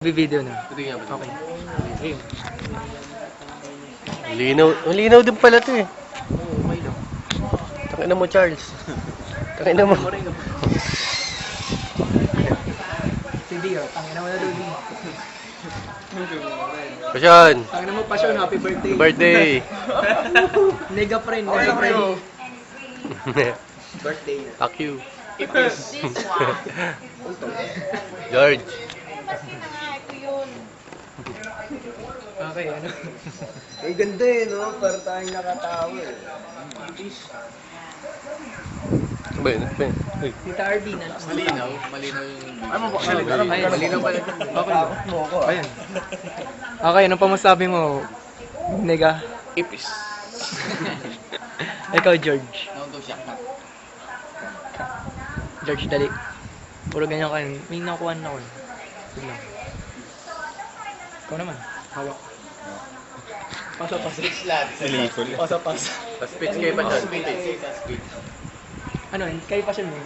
Video na. Hindi nga ba? Okay. Game. Linaw din pala to eh. Oo, may lang. Tangina mo, Charles. Tangina mo. Hindi oh. Tangina mo na Rudy. Pasyon. Tangina mo pasyon, happy birthday. Birthday. Nega friend, nega friend. Birthday na. Fuck you. This one. George. Okay, ano? Ay, ganda eh, no? Para tayong nakatawa eh. Ba yun? Uy. Tita Arvina. Malinaw yung Ano ba? Malinaw pala. Okay. Ayun. Okay, anong pamusabi mo? Nega. Ipis. Ikaw, George. Naon daw siya. George, dali. Puro ganyan ka. May nakuha na ako. Sige lang. Ikaw naman. Hawak. Pasa. Pasa. Pa-speech kayo pa dyan. Ano, kayo pa siya mo.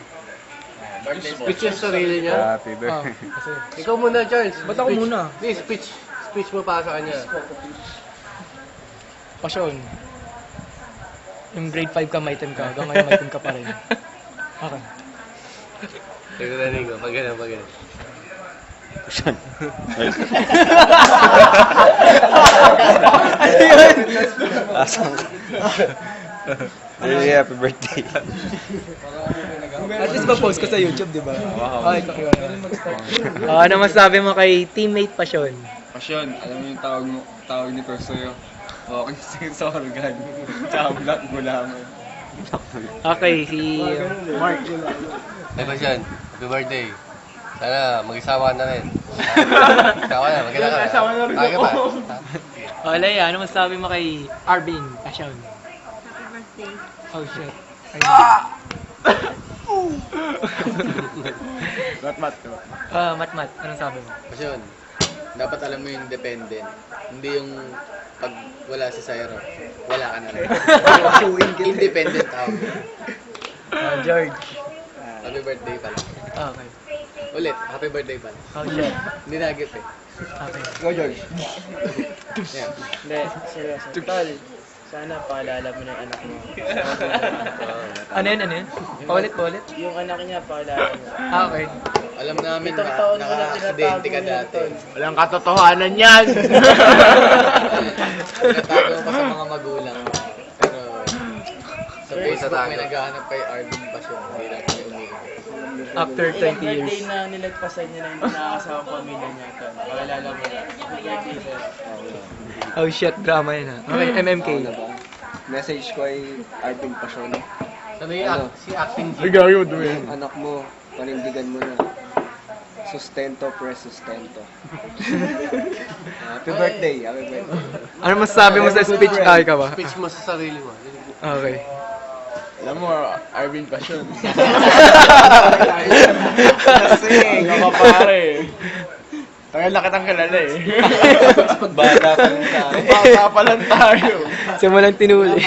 Speech yung sarili niya. Happy Kasi. Ikaw muna, Charles. Ba't ako Speech. muna? Hindi, speech mo pa sa kanya. Pasyon. Yung grade 5 ka, may 10 ka. Hanggang ngayon, may 10 ka pa rin. Okay. Nagdating ko. Pag ganun. Pasyon. Asang ka. Really happy birthday. At least ma-post ko sa YouTube, di ba? Wow. Okay, ikaw na. Ano masabi mo kay teammate Pasyon? Pasyon, alam mo yung tawag ni Tor sa'yo. Okay, sige sa organ. Tsaka black gulaman. Okay, si Mark. Ay, Pasyon. Happy birthday. Sana mag-isawa ka na rin. Isawa na, maganda ka. Isawa na rin ako. O, Leia, ano masabi mo kay Arvin Pasyon? Happy birthday. Oh, shit. Mat. Mat, anong sabi mo? Pasyon, dapat alam mo yung dependent. Hindi yung pag wala si Syro, wala ka na rin. Independent ako. George. Happy birthday pala. Okay. Ulit, happy birthday pala. Oh, shit. Hindi nagip eh. Okay. Go, George. Yeah. Hindi, seryoso. Tol, sana paalala mo ng anak mo. Ano yun? Paulit? Yung anak niya, paalala mo. Okay. Alam namin Itong na taon mo na nakaka-aksidente ka tinatago yan, dati. Tol. Walang katotohanan yan! Natago pa sa mga magulang. Pero sa Facebook may naghahanap kay Arvin Pasyon. Hindi lang kami umiiyak. After Ilang 20 birthday years. na nilagpasan niya na hindi nakakasama ang pamilya niya, Tol. Paalala mo na. Happy birthday, sir. Oh, shit. Drama yun ha. Okay, MMK. Ako na ba? Message ko ay Arvin Pasyon. Ano yung si acting G? Yung anak mo, panindigan mo na. Sustento, sustento. Happy birthday. Ano masasabi mo sa speech? Ay ka ba? Speech mo sa sarili mo. Okay. Alam mo, Arvin Pasyon. Kasi, Ano ka pare? Tagal na kitang kilala eh. bata pa lang tayo. Bata pa lang tayo. Simulang tinuli.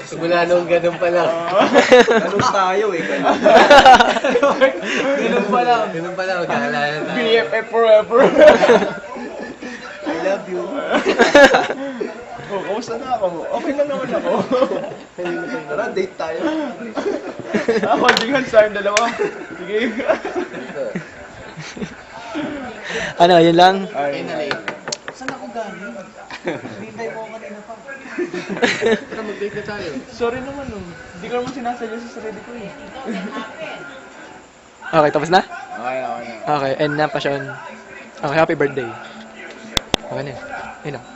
Simula nung ganun pa lang. Ganun tayo eh. Ganun. Ganun pa lang, magkakalala na tayo. BFF forever. I love you. Oh, kamusta na ako? Okay lang naman ako. Tara, date tayo. Holding hands tayong dalawa. Sige. Ano, yun lang? Finally. Tara, mag-date na tayo. Sorry naman oh. Hindi ko naman sinasadya sa sarili ko eh. Okay, tapos na? Okay na. Okay, end na Pasyon. Okay, happy birthday. Okay na yun. Yun lang.